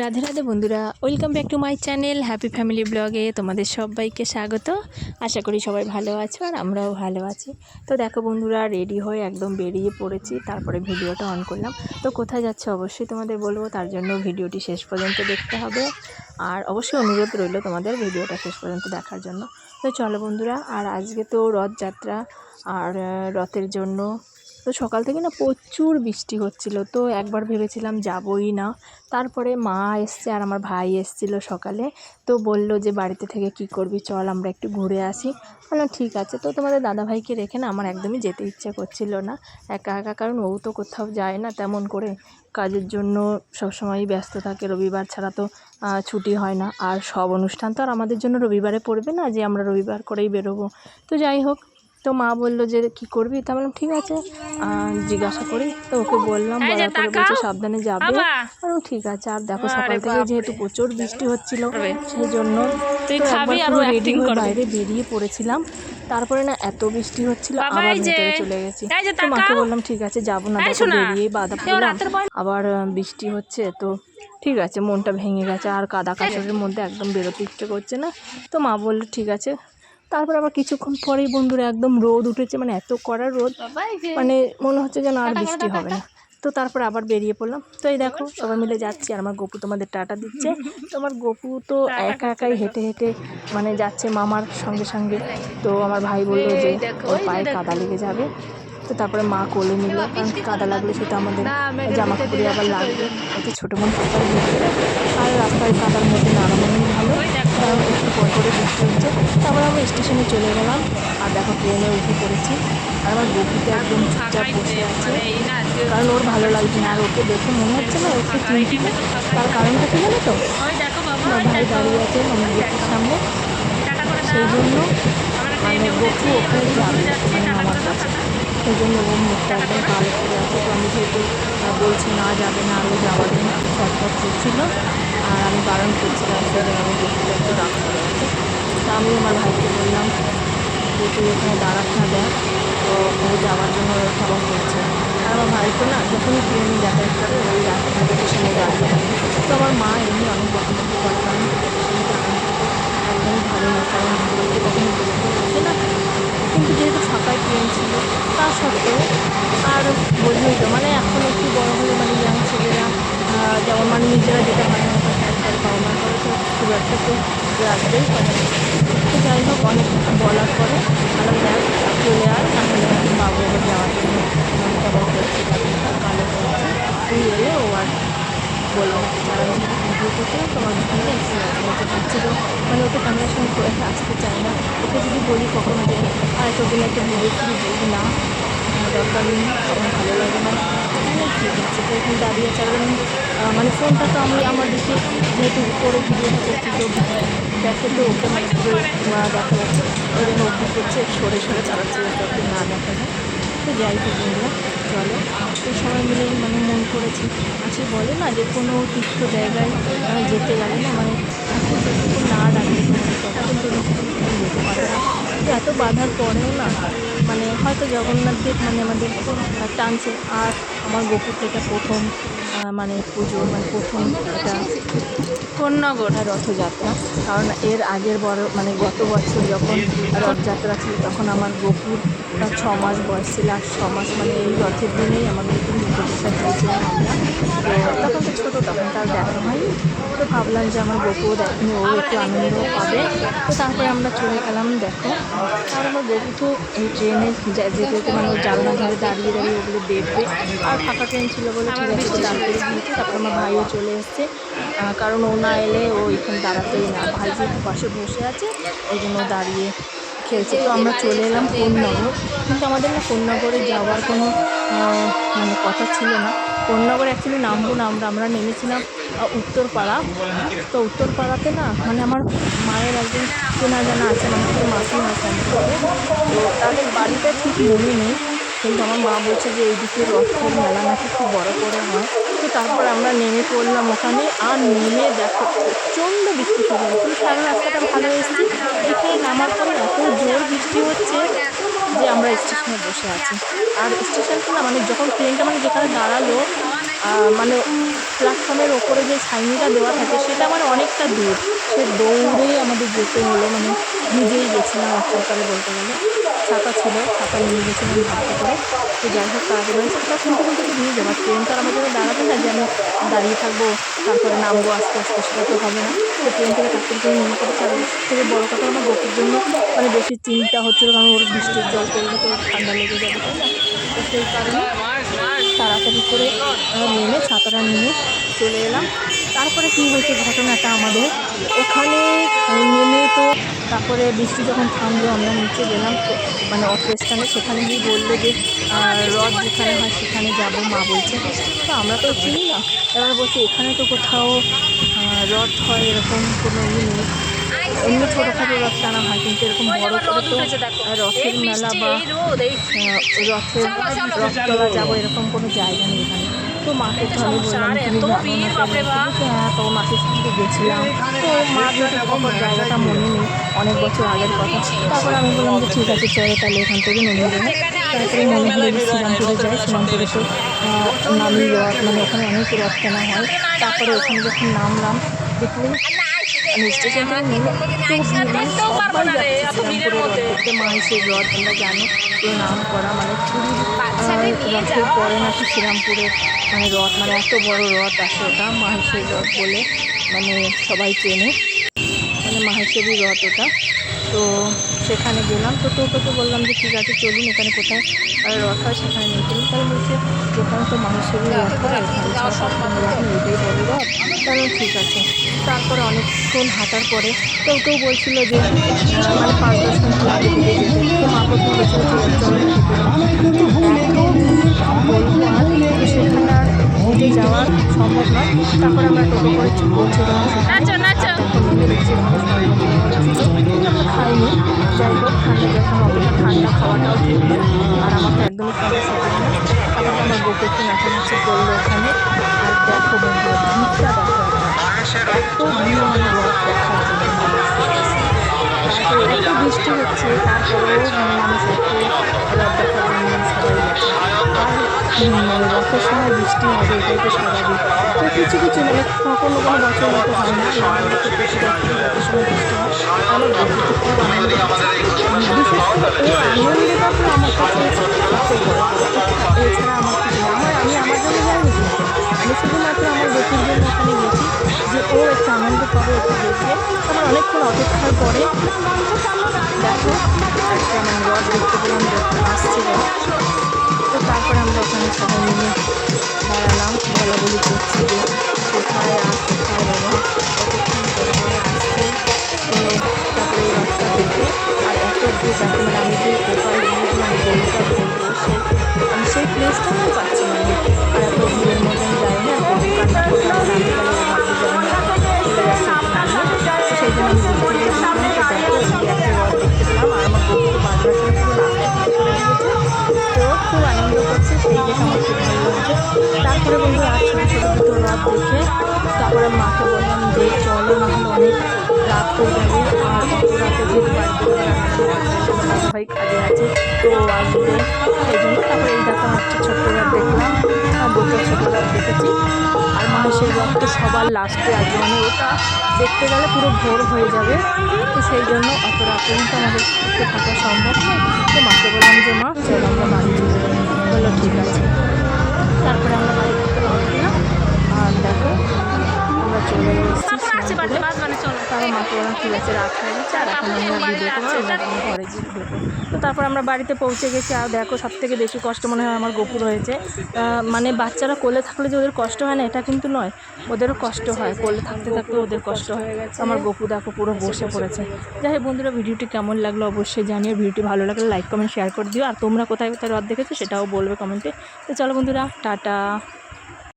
রাধে রাধে বন্ধুরা, welcome back to my channel happy family ব্লগে তোমাদের সবাইকে স্বাগত। আশা করি সবাই ভালো আছো আর আমরাও ভালো আছি। তো দেখো বন্ধুরা, রেডি হয়ে একদম বেরিয়ে পড়েছি, তারপরে ভিডিওটা অন করলাম। তো কোথায় যাচ্ছে অবশ্যই তোমাদের বলবো, তার জন্য ভিডিওটি শেষ পর্যন্ত দেখতে হবে। আর অবশ্যই অনুরোধ রইল তোমাদের ভিডিওটা শেষ পর্যন্ত দেখার জন্য। তো চলো বন্ধুরা, আর আজকে তো রথযাত্রা, আর রথের জন্য তো সকাল থেকে না প্রচুর বৃষ্টি হচ্ছিল। তো একবার ভেবেছিলাম যাবই না, তারপরে মা এসছে আর আমার ভাই এসছিল সকালে। তো বলল যে বাড়িতে থেকে কি করবি, চল আমরা একটু ঘুরে আসি। বললাম ঠিক আছে। তো তোমাদের দাদাভাইকে রেখে না আমার একদমই যেতে ইচ্ছে করছিল না একা একা, কারণ ও তো কোথাও যায় না তেমন করে, কাজের জন্য সবসময়ই ব্যস্ত থাকে, রবিবার ছাড়া তো ছুটি হয় না। আর সব অনুষ্ঠান তো আর আমাদের জন্য রবিবারে পড়বে না যে আমরা রবিবার করেই বেরোবো। তো যাই হোক, তো মা বললো যে কি করবি, তা বললাম ঠিক আছে জিজ্ঞাসা করি। তো ওকে বললাম, বলার পরে বলছে সাবধানে যাবে। আর ঠিক আছে। আর দেখো সকাল থেকে যেহেতু প্রচুর বৃষ্টি হচ্ছিল, সেই জন্য তো একবার পুরো রেডি হয়ে বাইরে বেরিয়ে পড়েছিলাম। তারপরে না এত বৃষ্টি হচ্ছিল, আবার ভেতরে চলে গেছি। তো মাকে বললাম ঠিক আছে যাবো না, দেখো বেরিয়েই বাধা পেলাম, আবার বৃষ্টি হচ্ছে। তো ঠিক আছে, মনটা ভেঙে গেছে, আর কাদা কাচড়ের মধ্যে একদম বেরোতে ইচ্ছে করছে না। তো মা বললো ঠিক আছে। তারপর আবার কিছুক্ষণ পরেই বন্ধুরা একদম রোদ উঠেছে, মানে এত কড়া রোদ, মানে মনে হচ্ছে যেন আর বৃষ্টি হবে না। তো তারপর আবার বেরিয়ে পড়লাম। তো এই দেখো সবাই মিলে যাচ্ছি, আর আমার গপু তোমাদের টাটা দিচ্ছে। তো আমার গপু তো একা একাই হেঁটে হেঁটে মানে যাচ্ছে মামার সঙ্গে সঙ্গে। তো আমার ভাই বললো যে ওর পায়ে কাদা লেগে যাবে। তো তারপরে মা কোলে নিল, কারণ কাদা লাগলে সেটা আমাদের জামা কাপড়ে আবার লাগবে, এত ছোটো মন কোথায় ভিজবে। আর রাস্তায় কাদার মধ্যে নাড়ানোই ভালো, কারণ একটু পর করে বৃষ্টি হচ্ছে। তারপর আমরা স্টেশনে চলে গেলাম, আর দেখো ট্রেনে উঠে পড়েছি। আর আমার বকুতে একদম চুপচাপ বসে আছে, কারণ ওর ভালো লাগছে না। আর ওকে দেখে মনে হচ্ছে না ওকে চিন্তিত। তার কারণটা কি জানো তো, আমার ভাই দাঁড়িয়ে আছে আমার গেটের সামনে, সেই জন্য মানে গপু ওখানে যাবে মানে আমার কাছে। সেই জন্য ও মুখটা একদম কালো করে আছে। তো আমি যেহেতু বলছি না যাবে না, আরও যাওয়ার জন্য ছটফট করছিল, আর আমি বারণ করছিলাম, সেই জন্য আমি গপুটা একটু রাগ করে আছে। তা আমি আমার ভাইকে বললাম যে তুই ওখানে দাঁড়াস না, দেখ। তো ও যাওয়ার জন্য কেমন করছে। আর আমার ভাই তো না যখনই ট্রেনে যাতায়াত করে ওই রাস্তার স্টেশনে দাঁড়িয়ে থাকে। তো আমার মা এমনি অনেক বকাবকি করে, কারণ স্টেশনে দাঁড়ানো একদমই ভালো না, কারণ বলতে কখনো বসতে বসে না। কিন্তু যেহেতু ফাঁকায় ট্রেন ছিল, তা সত্ত্বেও আর বোঝোই তো, মানে এখন একটু বড় হলে মানে ইয়াং ছেলেরা যেমন মানে নিজেরা যেটা হয় না ওটা করে, বাবা মা করে, তো খুব একটা তো রাখতেই পারে না। তো যাই হোক, অনেক বলার পরে বললাম দেখ চলে আয়, নাহলে বাবু আবার যাওয়ার জন্য কেমন করছে, কালো করছে, তুই এলে ও আর বলবো না। আর আমি ভিডিও করছিলাম তোমার ভাই এসে মতো পাচ্ছিল, মানে ওকে ক্যামেরার সঙ্গে করে আসতে চাই না। ওকে যদি বলি কখনো যে আর তোর জন্য একটা ভিডিও করি, বলবি না দরকার নেই, আমার ভালো লাগে না। ঠিক আছে। তো এখন দাঁড়িয়ে আছে, মানে ফোনটা তো আমি আমার দিকে যেহেতু উপরে ভিডিওটা করছি, তো দেখে তো ওকে মানে পুরো দেখা যাচ্ছে, ওই জন্য ও কী করছে সরে সরে চালাচ্ছে যাতে না দেখা যায়। তো যাই হোক বন্ধুরা, চলো। তো সবাই মিলে মানে মন করেছি, আছে বলে না যে কোনো তীর্থ জায়গায় যেতে গেলে না, মানে ঠাকুর যতটুকু না ডাকলে তোমাকে ততক্ষণ পর্যন্ত তুমি যেতে পারো না। তো এত বাধার পরেও না, মানে হয়তো জগন্নাথ দেব মানে আমাদের টানছে। আর আমার গোপুর থেকে প্রথম মানে পুজো, মানে প্রথম এটা কোন্নগর রথযাত্রা। কারণ এর আগের বড় মানে গত বছর যখন রথযাত্রা ছিল, তখন আমার গোপুর 6 মাস বয়স ছিল। আর 6 মাস মানে এই রথের দিনেই আমার গোপুর মুখোপসাদ দিয়েছিলাম আমরা। তো তখন তো ছোটো, তখন তার দেখা হয়নি। তো ভাবলাম যে আমার গোপুও দেখেনি, ও একটু আনন্দ পাবে। তো তারপরে আমরা চলে গেলাম। দেখো, আর আমার গপু তো এই ট্রেনে যেতে যেতে মানে ওই জানলা ধারে দাঁড়িয়ে দাঁড়িয়ে ওগুলো দেখবে। আর ফাঁকা ট্রেন ছিল বলে ঠিক আছে তো দাঁড় করে দিয়েছি। তারপর আমার ভাইও চলে এসছে, কারণ ও না এলে ও এখানে দাঁড়াতেই না। ভাই যেহেতু পাশে বসে আছে, ওই জন্য দাঁড়িয়ে খেলছে। তো আমরা চলে এলাম কোন্নগর, কিন্তু আমাদের না কোন্নগরে যাওয়ার কোনো মানে কথা ছিল না। কোন্নগর অ্যাকচুয়ালি নামবো না, আমরা নেমেছিলাম উত্তরপাড়া। তো উত্তরপাড়াতে না মানে আমার মায়ের একজন চেনা জানা আছে, মানে শুধু মাসি হয় সম্পর্কে। তো তাদের বাড়িটা ঠিক মনে নেই, কিন্তু আমার মা বলছে যে এইদিকে রথের মেলা নাকি খুব বড় করে হয়। তো তারপর আমরা নেমে পড়লাম ওখানে, আর নেমে দেখো প্রচণ্ড বৃষ্টি শুরু হয়েছিল। সারা রাস্তাটা ভালো এসেছি, এখানে নামার পরে এত জোর বৃষ্টি হচ্ছে যে আমরা স্টেশনে বসে আছি। আর স্টেশনটা না মানে যখন ট্রেনটা মানে যেখানে দাঁড়ালো, মানে প্ল্যাটফর্মের ওপরে যে ছাইনিটা দেওয়া থাকে সেটা মানে অনেকটা দূর, সে দৌড়েই আমাদের যেতে হলো, মানে নিজেই গেছিলাম এক প্রকারে বলতে গেলে। ছাতা ছিল, ছাতা নিয়ে গেছিলাম ভাবতে করে। তো যাই হোক তাড়াতাড়ি হয়েছে, ওটা শুনতে শুনতে তো দিয়ে যাবার, ট্রেন তো আর আমার জন্য দাঁড়াবে না যে আমি দাঁড়িয়ে থাকবো তারপরে নামবো আস্তে আস্তে, সেটা তো হবে না। তো ট্রেন থেকে তাড়াতাড়ি করে নেমে পড়েছে। আর থেকে বড়ো কথা আমার গোপুর জন্য মানে বেশি চিন্তা হচ্ছিলো, কারণ ওর বৃষ্টির জল পড়লে তো ঠান্ডা লেগে যাবে, তাই না? তো সেই কারণে তাড়াতাড়ি করে নেমে ছাতাটা নিয়ে চলে এলাম। তারপরে কী হয়েছে ঘটনাটা, আমাদের ওখানে নেমে তো তারপরে বৃষ্টি যখন থামলো আমরা নিচে গেলাম, তো মানে অটো স্ট্যান্ডে, সেখানে গিয়ে বললো যে রথ যেখানে হয় সেখানে যাবো মা বলছে। তো আমরা তো চিনি না, এবার বলছি এখানে তো কোথাও রথ হয় এরকম কোনো নেই, এমনি ছোটোখাটো রথ টানা হয়, কিন্তু এরকম বড় করে তো রথের মেলা বা রথের রথ তোলা যাবো এরকম কোনো জায়গা নেই এখানে। তো মাকে তো আমি বললাম তুমি যাবো না? হ্যাঁ, তো মাসির সঙ্গে গেছিলাম, তো মা যেহেতু প্রপার জায়গাটা মনে নেই, অনেক বছর আগের কথা। তারপরে আমি বললাম যে ঠিক আছে চলো তাহলে এখান থেকে নেমে যাবো। তারপরে মনে হলো যে শ্রীরামপুরে যাই, শ্রীরামপুরে তো নামি রথ, মানে ওখানে অনেক রথ কেনা হয়। তারপরে ওখানে যখন নামলাম দেখলাম স্টেশন থেকে নেমে সবাই যাচ্ছে শ্রীরামপুরে রথ দেখতে, মাহেশের রথ তোমরা জানো পুরো নাম করা, মানে পুরীর রথের পরে নাকি শ্রীরামপুরের মানে রথ, মানে এত বড় রথ আছে ওটা মাহেশের রথ বলে, মানে সবাই চেনে, মানে মাহেশেরই রথ ওটা। তো সেখানে গেলাম, তো টোটোকে বললাম যে ঠিক আছে চলুন এখানে কোথায় রথ হয় সেখানে নিয়ে চলুন। তাই বলছে যেখানে তো মাহেশেরই রথ হয়, এখানে এটাই বড় রথ, তাহলে ঠিক আছে। তারপরে অনেকক্ষণ হাঁটার পরে কেউ বলছিল যে মানে 5-10 মিনিট লাগে দিকে যেতে, তো মা প্রথম বলছিল ঠিক আছে চলো এত বলবো আর, তো সেখানে আর হেঁটে যাওয়া সম্ভব নয়। তারপরে আমরা টোটো করে পৌঁছে গেলাম সেখানে। নেমে দেখছি আমরা খাইনি, যাই হোক ঠান্ডা যখন অপেক্ষা ঠান্ডা খাওয়াটাও ঠিক না, আর আমার তো একদমই ঠান্ডা সেটা না। তারপরে আমার গোপে একটু নাচানাচি করলো ওখানে। আর দেখো বন্ধুরা ভিড়টা দেখো, এত ভিড় মানে রথ দেখার জন্য। তারপরে এত বৃষ্টি হচ্ছে তারপরেও মানে মানুষ এত রথ দেখার জন্য সবাই গেছে। আর মানে রথের সময় বৃষ্টি হবে এটাই তো স্বাভাবিক। তো কিছু কিছু মানে কোনো কোনো বছর মতো হয় না, না হলে তো প্রতি বছরই রথের সময় বৃষ্টি হয়। আমার বন্ধুতে খুব আনন্দ হচ্ছে, বিশেষ করে ও আনন্দটা তো আমার কাছে সবচেয়ে বড় কথা। এছাড়া আমার কিছু না, আমি আমার জন্য যাইনি, কিন্তু আমি শুধুমাত্র আমার বন্ধুর জন্য ওখানে গেছি যে ও একটু আনন্দ পাবে, একটু দেখবে। তারপর অনেকক্ষণ অপেক্ষার পরে দেখো একটা মানে রথ দেখতে পেলাম যখন আসছিল। তো তারপরে আমরা ওখানে সবাই মিলে দাঁড়ালাম, বলাবলি করছি যে কোথায় আর কোথায় বাবা কতক্ষণ পরে আসছে। তো তারপরে এই রথটা দেখে আর এত ভিড় যাতে মানে আমি যে কোথায় গিয়েছিলাম গলিটা বলবো আমি সেই প্লেসটা আমি পাচ্ছি না। আর এত ভিড়ের মধ্যে আমি যাই না, কান্না করতে নামতে গেলে ভাবতে যাবে না চলে যাচ্ছে নামলে, তো সেই জন্য আমি দূর থেকে দেখলাম। তো দেখো একটা রথ দেখতে পেলাম, আর আমার বউ তো বাজবার সময় পুরো রাস্তায় করে দিয়েছে, তো খুব আনন্দ করছে, সেই দেখে আমার খুব ভালো লাগছে। তারপরে বন্ধু আর ছোটো ছোটো দুটো রথ দেখে তারপরে মাকে বললাম যে চলো না হলে অনেক রাত হয়ে যাবে, আর অত রাতে যেহেতু বাড়িতে ভাই কাজে আছে তো আসবে, সেই জন্য তারপরে এই দেখো একটা ছোট্ট রথ দেখলাম, আর দুটো ছোটো রথ দেখেছি। আর মাহেশের রথ তো সবার লাস্টে আসবে, মানে ওটা দেখতে গেলে পুরো ভোর হয়ে যাবে, তো সেই জন্য অত রাত পর্যন্ত আমাদের পক্ষে থাকা সম্ভব নয়। তো মাকে বললাম যে মা চলো আমরা বাড়ি চলে যাই, বললো ঠিক আছে। তারপরে আমরা বাড়ি থেকে রওনা দিলাম, আর দেখো আমরা চলে এসেছি শ্রীরামপুরে। তারপর মাকে বললাম ঠিক আছে রাত হয়ে গেছে আর এখন আমরা ভিডিও করবো, আমরা এখন ঘরে গিয়ে ভিডিও করবো। তো তারপর আমরা বাড়িতে পৌঁছে গেছি। আর দেখো সবথেকে বেশি কষ্ট মনে হয় আমার গপুর হয়েছে, মানে বাচ্চারা কোলে থাকলে যে ওদের কষ্ট হয় না এটা কিন্তু নয়, ওদেরও কষ্ট হয়, কোলে থাকতে থাকতে ওদের কষ্ট হয়। আমার গপু দেখো পুরো বসে পড়েছে। যাই হোক বন্ধুরা ভিডিওটি কেমন লাগলো অবশ্যই জানিও, ভিডিওটি ভালো লাগলে লাইক কমেন্ট শেয়ার করে দিও, আর তোমরা কোথায় কোথায় রথ দেখেছো সেটাও বলবে কমেন্টে। তো চলো বন্ধুরা টাটা।